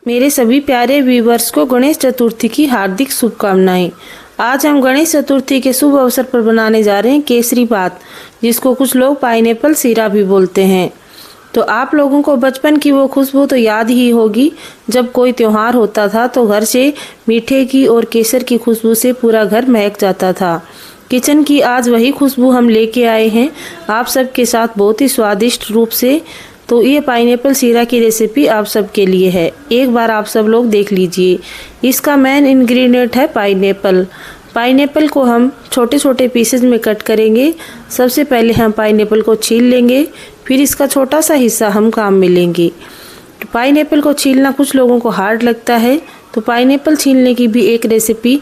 मेरे सभी प्यारे व्यूवर्स को गणेश चतुर्थी की हार्दिक शुभकामनाएं। आज हम गणेश चतुर्थी के शुभ अवसर पर बनाने जा रहे हैं केसरी बात, जिसको कुछ लोग पाइनएप्पल सीरा भी बोलते हैं। तो आप लोगों को बचपन की वो खुशबू तो याद ही होगी, जब कोई त्योहार होता था तो घर से मीठे की और केसर की खुशबू से पूरा घर महक जाता था। किचन की आज वही खुशबू हम लेके आए हैं आप सबके साथ बहुत ही स्वादिष्ट रूप से। तो ये पाइनएप्पल सीरा की रेसिपी आप सबके लिए है, एक बार आप सब लोग देख लीजिए। इसका मेन इंग्रेडिएंट है पाइनएप्पल। पाइनएप्पल को हम छोटे छोटे पीसेज में कट करेंगे। सबसे पहले हम पाइनएप्पल को छील लेंगे, फिर इसका छोटा सा हिस्सा हम काम में लेंगे। पाइनएप्पल को छीलना कुछ लोगों को हार्ड लगता है, तो पाइनएप्पल छीलने की भी एक रेसिपी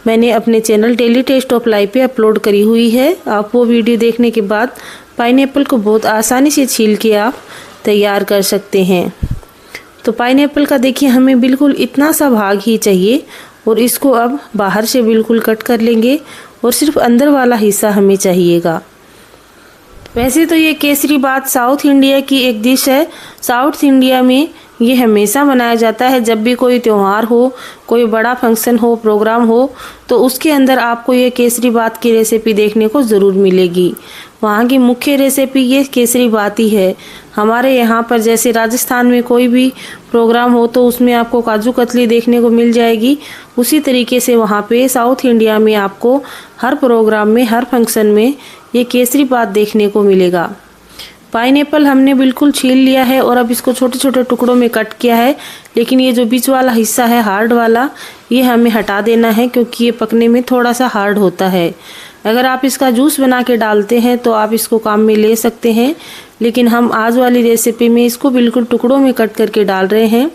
मैंने अपने channel daily taste of life पे अपलोड करी हुई है। आप वो वीडियो देखने के बाद पाइनएप्पल को बहुत आसानी से छील के आप तैयार कर सकते हैं। तो पाइनएप्पल का देखिए हमें बिल्कुल इतना सा भाग ही चाहिए, और इसको अब बाहर से बिल्कुल कट कर लेंगे और सिर्फ अंदर वाला हिस्सा हमें चाहिएगा। वैसे तो ये केसरी बात साउथ इंडिया की एक डिश है। साउथ इंडिया में ये हमेशा बनाया जाता है, जब भी कोई त्यौहार हो, कोई बड़ा फंक्शन हो, प्रोग्राम हो, तो उसके अंदर आपको ये केसरी बात की रेसिपी देखने को ज़रूर मिलेगी। वहाँ की मुख्य रेसिपी ये केसरी बात ही है। हमारे यहाँ पर जैसे राजस्थान में कोई भी प्रोग्राम हो तो उसमें आपको काजू कतली देखने को मिल जाएगी, उसी तरीके से वहाँ पे साउथ इंडिया में आपको हर प्रोग्राम में, हर फंक्शन में ये केसरी बात देखने को मिलेगा। पाइनएप्पल हमने बिल्कुल छील लिया है और अब इसको छोटे छोटे टुकड़ों में कट किया है, लेकिन ये जो बीच वाला हिस्सा है हार्ड वाला, ये हमें हटा देना है, क्योंकि ये पकने में थोड़ा सा हार्ड होता है। अगर आप इसका जूस बना के डालते हैं तो आप इसको काम में ले सकते हैं, लेकिन हम आज वाली रेसिपी में इसको बिल्कुल टुकड़ों में कट करके डाल रहे हैं,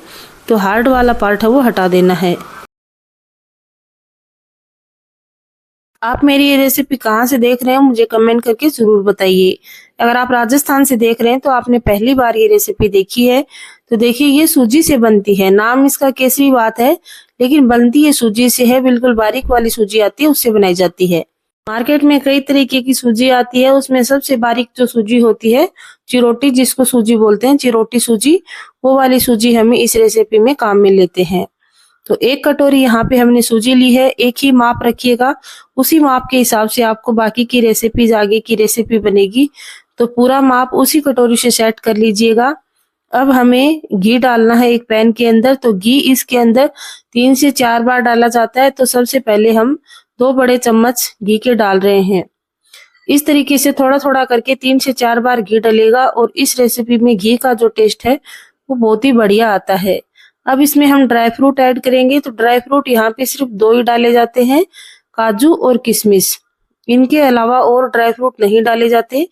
तो हार्ड वाला पार्ट है वो हटा देना है। आप मेरी ये रेसिपी कहाँ से देख रहे हैं मुझे कमेंट करके ज़रूर बताइए। अगर आप राजस्थान से देख रहे हैं तो आपने पहली बार ये रेसिपी देखी है, तो देखिए ये सूजी से बनती है। नाम इसका केसरी बात है, लेकिन बनती है सूजी से है। बिल्कुल बारीक वाली सूजी आती है, उससे बनाई जाती है। मार्केट में कई तरीके की सूजी आती है, उसमें सबसे बारीक जो सूजी होती है, चिरोटी जिसको सूजी बोलते हैं, चिरोटी सूजी, वो वाली सूजी हमें इस रेसिपी में काम में लेते हैं। तो एक कटोरी यहाँ पे हमने सूजी ली है। एक ही माप रखिएगा, उसी माप के हिसाब से आपको बाकी की रेसिपीज, आगे की रेसिपी बनेगी, तो पूरा माप उसी कटोरी से सेट कर लीजिएगा। अब हमें घी डालना है एक पैन के अंदर। तो घी इसके अंदर 3 से 4 बार डाला जाता है, तो सबसे पहले हम 2 बड़े चम्मच घी के डाल रहे हैं। इस तरीके से थोड़ा थोड़ा करके 3 से 4 बार घी डलेगा, और इस रेसिपी में घी का जो टेस्ट है वो बहुत ही बढ़िया आता है। अब इसमें हम ड्राई फ्रूट ऐड करेंगे। तो ड्राई फ्रूट यहाँ पे सिर्फ 2 ही डाले जाते हैं, काजू और किशमिश। इनके अलावा और ड्राई फ्रूट नहीं डाले जाते।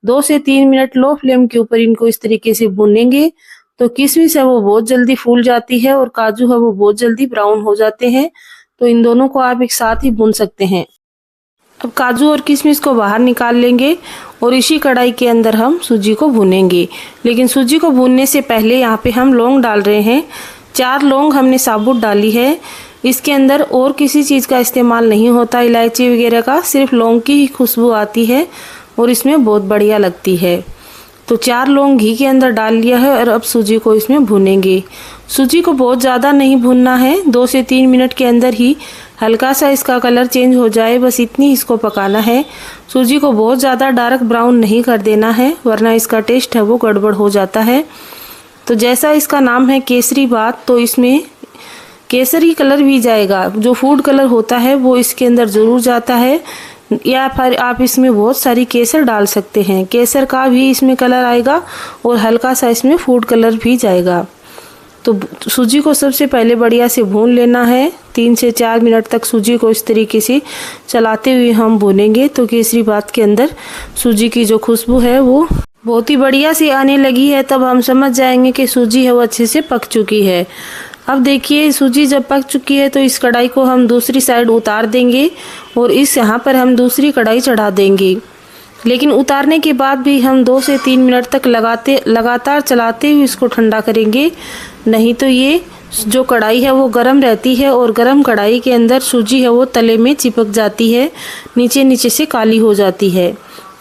2 से 3 मिनट लो फ्लेम के ऊपर इनको इस तरीके से भूनेंगे। तो किशमिश है वो बहुत जल्दी फूल जाती है, और काजू है वो बहुत जल्दी ब्राउन हो जाते हैं, तो इन दोनों को आप एक साथ ही भून सकते हैं। अब काजू और किशमिश को बाहर निकाल लेंगे, और इसी कढ़ाई के अंदर हम सूजी को भूनेंगे। लेकिन सूजी को भूनने से पहले यहाँ पे हम लौंग डाल रहे हैं। 4 लौंग हमने साबुत डाली है। इसके अंदर और किसी चीज़ का इस्तेमाल नहीं होता, इलायची वगैरह का, सिर्फ लौंग की ही खुशबू आती है और इसमें बहुत बढ़िया लगती है। तो 4 लौंग घी के अंदर डाल लिया है, और अब सूजी को इसमें भूनेंगे। सूजी को बहुत ज़्यादा नहीं भूनना है, 2 से 3 मिनट के अंदर ही हल्का सा इसका कलर चेंज हो जाए, बस इतनी इसको पकाना है। सूजी को बहुत ज़्यादा डार्क ब्राउन नहीं कर देना है, वरना इसका टेस्ट है वो गड़बड़ हो जाता है। तो जैसा इसका नाम है केसरी बात, तो इसमें केसरी कलर भी जाएगा। जो फूड कलर होता है वो इसके अंदर ज़रूर जाता है, या फिर आप इसमें बहुत सारी केसर डाल सकते हैं। केसर का भी इसमें कलर आएगा, और हल्का सा इसमें फूड कलर भी जाएगा। तो सूजी को सबसे पहले बढ़िया से भून लेना है। 3 से 4 मिनट तक सूजी को इस तरीके से चलाते हुए हम भूनेंगे। तो केसरी बात के अंदर सूजी की जो खुशबू है वो बहुत ही बढ़िया से आने लगी है, तब हम समझ जाएंगे कि सूजी है वो अच्छे से पक चुकी है। अब देखिए सूजी जब पक चुकी है, तो इस कढ़ाई को हम दूसरी साइड उतार देंगे, और इस यहाँ पर हम दूसरी कढ़ाई चढ़ा देंगे। लेकिन उतारने के बाद भी हम 2 से 3 मिनट तक लगातार चलाते हुए इसको ठंडा करेंगे, नहीं तो ये जो कढ़ाई है वो गर्म रहती है, और गर्म कढ़ाई के अंदर सूजी है वो तले में चिपक जाती है, नीचे नीचे से काली हो जाती है।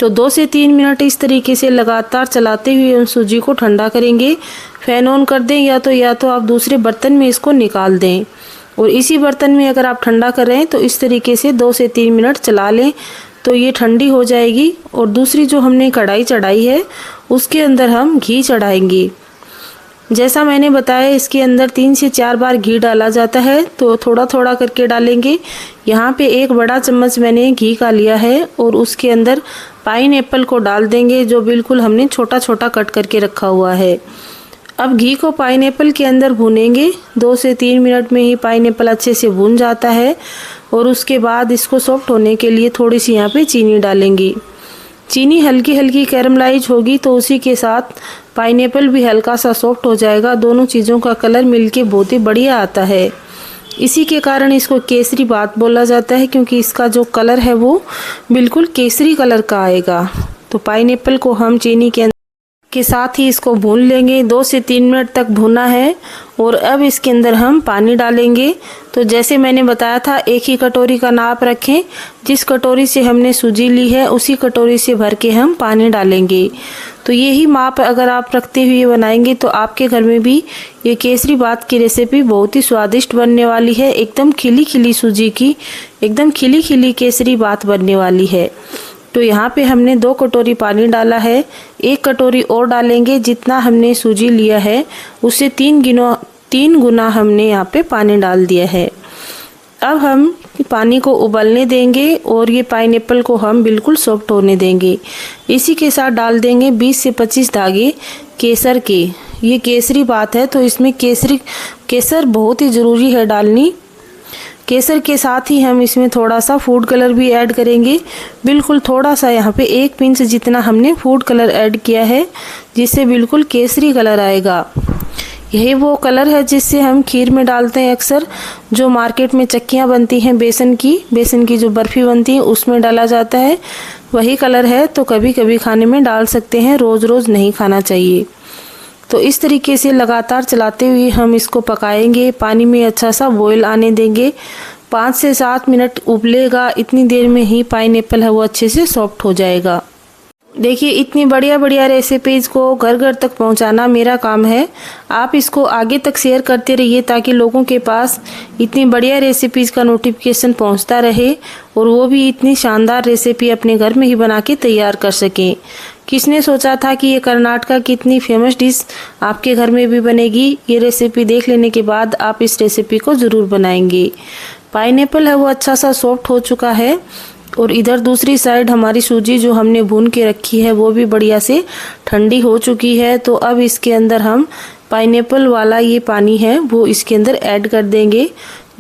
तो 2 से 3 मिनट इस तरीके से लगातार चलाते हुए उन सूजी को ठंडा करेंगे। फैन ऑन कर दें या तो आप दूसरे बर्तन में इसको निकाल दें। और इसी बर्तन में अगर आप ठंडा कर रहे हैं तो इस तरीके से 2 से 3 मिनट चला लें तो ये ठंडी हो जाएगी। और दूसरी जो हमने कढ़ाई चढ़ाई है उसके अंदर हम घी चढ़ाएंगे। जैसा मैंने बताया इसके अंदर 3 से 4 बार घी डाला जाता है, तो थोड़ा थोड़ा करके डालेंगे। यहाँ पे 1 बड़ा चम्मच मैंने घी का लिया है और उसके अंदर पाइनएप्पल को डाल देंगे जो बिल्कुल हमने छोटा छोटा कट करके रखा हुआ है। अब घी को पाइनएप्पल के अंदर भूनेंगे। 2 से 3 मिनट में ही पाइनएप्पल अच्छे से भून जाता है। और उसके बाद इसको सॉफ्ट होने के लिए थोड़ी सी यहाँ पे चीनी डालेंगे। चीनी हल्की हल्की कैरमलाइज होगी तो उसी के साथ पाइनएप्पल भी हल्का सा सॉफ्ट हो जाएगा। दोनों चीज़ों का कलर मिलके बहुत ही बढ़िया आता है। इसी के कारण इसको केसरी बात बोला जाता है, क्योंकि इसका जो कलर है वो बिल्कुल केसरी कलर का आएगा। तो पाइनएप्पल को हम चीनी के साथ ही इसको भून लेंगे। 2 से 3 मिनट तक भुना है। और अब इसके अंदर हम पानी डालेंगे। तो जैसे मैंने बताया था 1 ही कटोरी का नाप रखें। जिस कटोरी से हमने सूजी ली है उसी कटोरी से भर के हम पानी डालेंगे। तो यही माप अगर आप रखते हुए बनाएंगे तो आपके घर में भी ये केसरी बात की रेसिपी बहुत ही स्वादिष्ट बनने वाली है। एकदम खिली खिली सूजी की एकदम खिली खिली केसरी बात बनने वाली है। तो यहाँ पे हमने 2 कटोरी पानी डाला है। 1 कटोरी और डालेंगे। जितना हमने सूजी लिया है उससे 3 गुना हमने यहाँ पे पानी डाल दिया है। अब हम पानी को उबलने देंगे और ये पाइनएप्पल को हम बिल्कुल सॉफ्ट होने देंगे। इसी के साथ डाल देंगे 20 से 25 धागे केसर के। ये केसरी बात है तो इसमें केसर बहुत ही ज़रूरी है डालनी। केसर के साथ ही हम इसमें थोड़ा सा फूड कलर भी ऐड करेंगे। बिल्कुल थोड़ा सा, यहाँ पे 1 पिंच जितना हमने फूड कलर ऐड किया है, जिससे बिल्कुल केसरी कलर आएगा। यही वो कलर है जिससे हम खीर में डालते हैं अक्सर। जो मार्केट में चक्कियाँ बनती हैं बेसन की जो बर्फ़ी बनती है उसमें डाला जाता है, वही कलर है। तो कभी कभी खाने में डाल सकते हैं, रोज़ रोज़ नहीं खाना चाहिए। तो इस तरीके से लगातार चलाते हुए हम इसको पकाएंगे। पानी में अच्छा सा बॉईल आने देंगे। 5 से 7 मिनट उबलेगा। इतनी देर में ही पाइनएप्पल है वो अच्छे से सॉफ्ट हो जाएगा। देखिए इतनी बढ़िया बढ़िया रेसिपीज़ को घर घर तक पहुंचाना मेरा काम है। आप इसको आगे तक शेयर करते रहिए ताकि लोगों के पास इतनी बढ़िया रेसिपीज़ का नोटिफिकेशन पहुंचता रहे और वो भी इतनी शानदार रेसिपी अपने घर में ही बना के तैयार कर सकें। किसने सोचा था कि ये कर्नाटक की इतनी फेमस डिश आपके घर में भी बनेगी। ये रेसिपी देख लेने के बाद आप इस रेसिपी को ज़रूर बनाएंगे। पाइनएप्पल है वो अच्छा सा सॉफ्ट हो चुका है और इधर दूसरी साइड हमारी सूजी जो हमने भून के रखी है वो भी बढ़िया से ठंडी हो चुकी है। तो अब इसके अंदर हम पाइनएप्पल वाला ये पानी है वो इसके अंदर ऐड कर देंगे।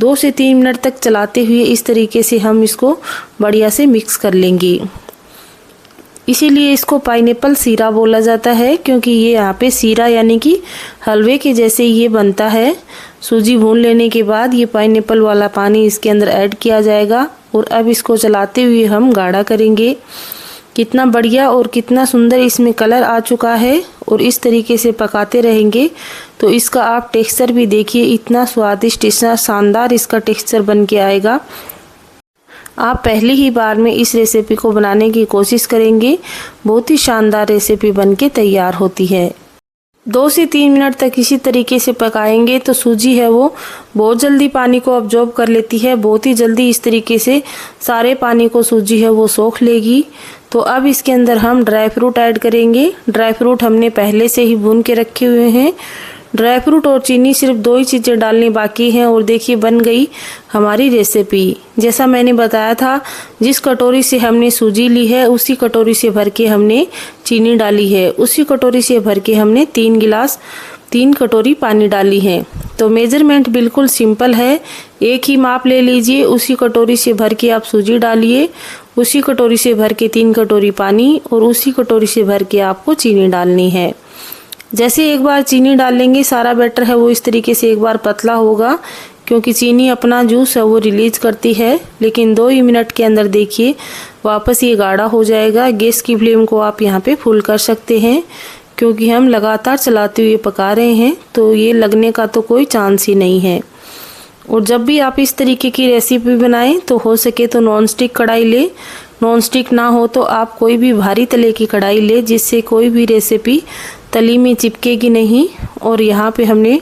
2 से 3 मिनट तक चलाते हुए इस तरीके से हम इसको बढ़िया से मिक्स कर लेंगे। इसीलिए इसको पाइनएप्पल सीरा बोला जाता है, क्योंकि ये यहाँ पे सीरा यानी कि हलवे के जैसे ये बनता है। सूजी भून लेने के बाद ये पाइनएप्पल वाला पानी इसके अंदर ऐड किया जाएगा और अब इसको चलाते हुए हम गाढ़ा करेंगे। कितना बढ़िया और कितना सुंदर इसमें कलर आ चुका है। और इस तरीके से पकाते रहेंगे तो इसका आप टेक्सचर भी देखिए, इतना स्वादिष्ट, इतना शानदार इसका टेक्सचर बन के आएगा। आप पहली ही बार में इस रेसिपी को बनाने की कोशिश करेंगे, बहुत ही शानदार रेसिपी बनके तैयार होती है। 2 से 3 मिनट तक इसी तरीके से पकाएंगे तो सूजी है वो बहुत जल्दी पानी को अब्जॉर्ब कर लेती है। बहुत ही जल्दी इस तरीके से सारे पानी को सूजी है वो सोख लेगी। तो अब इसके अंदर हम ड्राई फ्रूट ऐड करेंगे। ड्राई फ्रूट हमने पहले से ही भून के रखे हुए हैं। ड्राई फ्रूट और चीनी सिर्फ 2 ही चीज़ें डालनी बाकी हैं और देखिए बन गई हमारी रेसिपी। जैसा मैंने बताया था, जिस कटोरी से हमने सूजी ली है उसी कटोरी से भर के हमने चीनी डाली है, उसी कटोरी से भर के हमने 3 कटोरी पानी डाली है। तो मेजरमेंट बिल्कुल सिंपल है, एक ही माप ले लीजिए। उसी कटोरी से भर के आप सूजी डालिए, उसी कटोरी से भर के 3 कटोरी पानी और उसी कटोरी से भर के आपको चीनी डालनी है। जैसे एक बार चीनी डाल लेंगे सारा बैटर है वो इस तरीके से एक बार पतला होगा, क्योंकि चीनी अपना जूस है वो रिलीज करती है। लेकिन 2 ही मिनट के अंदर देखिए वापस ये गाढ़ा हो जाएगा। गैस की फ्लेम को आप यहाँ पे फुल कर सकते हैं, क्योंकि हम लगातार चलाते हुए पका रहे हैं तो ये लगने का तो कोई चांस ही नहीं है। और जब भी आप इस तरीके की रेसिपी बनाएं तो हो सके तो नॉन स्टिक कढ़ाई लें। नॉन स्टिक ना हो तो आप कोई भी भारी तले की कढ़ाई ले, जिससे कोई भी रेसिपी तली में चिपकेगी नहीं। और यहाँ पे हमने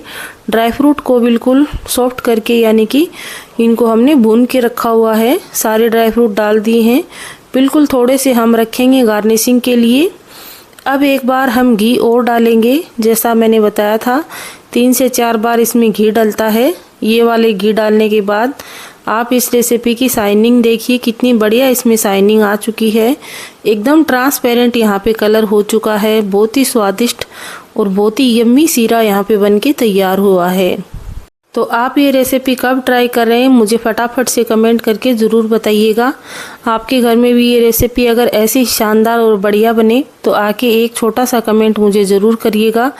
ड्राई फ्रूट को बिल्कुल सॉफ्ट करके, यानी कि इनको हमने भून के रखा हुआ है। सारे ड्राई फ्रूट डाल दिए हैं, बिल्कुल थोड़े से हम रखेंगे गार्निशिंग के लिए। अब एक बार हम घी और डालेंगे, जैसा मैंने बताया था 3 से 4 बार इसमें घी डलता है। ये वाले घी डालने के बाद आप इस रेसिपी की शाइनिंग देखिए, कितनी बढ़िया इसमें शाइनिंग आ चुकी है। एकदम ट्रांसपेरेंट यहाँ पे कलर हो चुका है। बहुत ही स्वादिष्ट और बहुत ही यम्मी सीरा यहाँ पे बनके तैयार हुआ है। तो आप ये रेसिपी कब ट्राई कर रहे हैं, मुझे फटाफट से कमेंट करके ज़रूर बताइएगा। आपके घर में भी ये रेसिपी अगर ऐसी शानदार और बढ़िया बने तो आके एक छोटा सा कमेंट मुझे ज़रूर करिएगा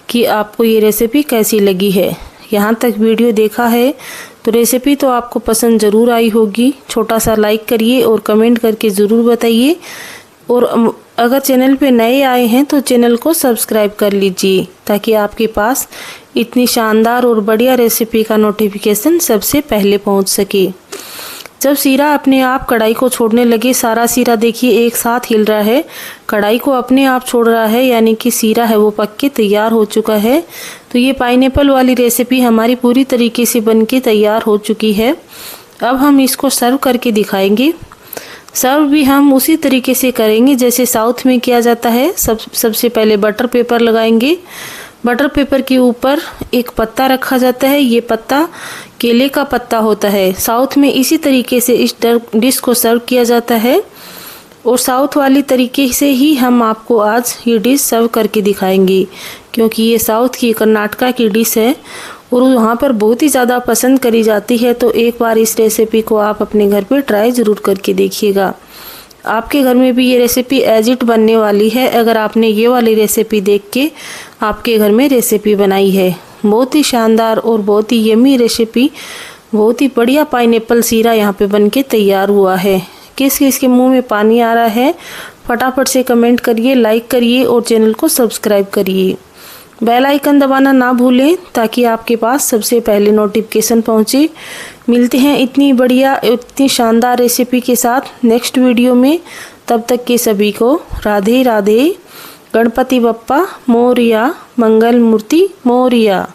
कि आपको ये रेसिपी कैसी लगी है। यहाँ तक वीडियो देखा है तो रेसिपी तो आपको पसंद ज़रूर आई होगी। छोटा सा लाइक करिए और कमेंट करके ज़रूर बताइए। और अगर चैनल पे नए आए हैं तो चैनल को सब्सक्राइब कर लीजिए, ताकि आपके पास इतनी शानदार और बढ़िया रेसिपी का नोटिफिकेशन सबसे पहले पहुंच सके। जब सीरा अपने आप कढ़ाई को छोड़ने लगे, सारा सीरा देखिए एक साथ हिल रहा है, कढ़ाई को अपने आप छोड़ रहा है, यानी कि सीरा है वो पक के तैयार हो चुका है। तो ये पाइनएप्पल वाली रेसिपी हमारी पूरी तरीके से बन के तैयार हो चुकी है। अब हम इसको सर्व करके दिखाएंगे। सर्व भी हम उसी तरीके से करेंगे जैसे साउथ में किया जाता है। सबसे पहले बटर पेपर लगाएंगे। बटर पेपर के ऊपर एक पत्ता रखा जाता है। ये पत्ता केले का पत्ता होता है। साउथ में इसी तरीके से इस डिश को सर्व किया जाता है। और साउथ वाली तरीके से ही हम आपको आज ये डिश सर्व करके दिखाएंगे, क्योंकि ये साउथ की कर्नाटका की डिश है और वहाँ पर बहुत ही ज़्यादा पसंद करी जाती है। तो एक बार इस रेसिपी को आप अपने घर पे ट्राई ज़रूर करके देखिएगा। आपके घर में भी ये रेसिपी एज इट बनने वाली है, अगर आपने ये वाली रेसिपी देख के आपके घर में रेसिपी बनाई है। बहुत ही शानदार और बहुत ही यम्मी रेसिपी, बहुत ही बढ़िया पाइनएप्पल सीरा यहाँ पे बन के तैयार हुआ है। किस किस के मुंह में पानी आ रहा है, फटाफट से कमेंट करिए, लाइक करिए और चैनल को सब्सक्राइब करिए। बेल आइकन दबाना ना भूलें, ताकि आपके पास सबसे पहले नोटिफिकेशन पहुंचे। मिलते हैं इतनी बढ़िया, इतनी शानदार रेसिपी के साथ नेक्स्ट वीडियो में। तब तक के सभी को राधे राधे। गणपति बप्पा मोरिया, मंगल मूर्ति मोरिया।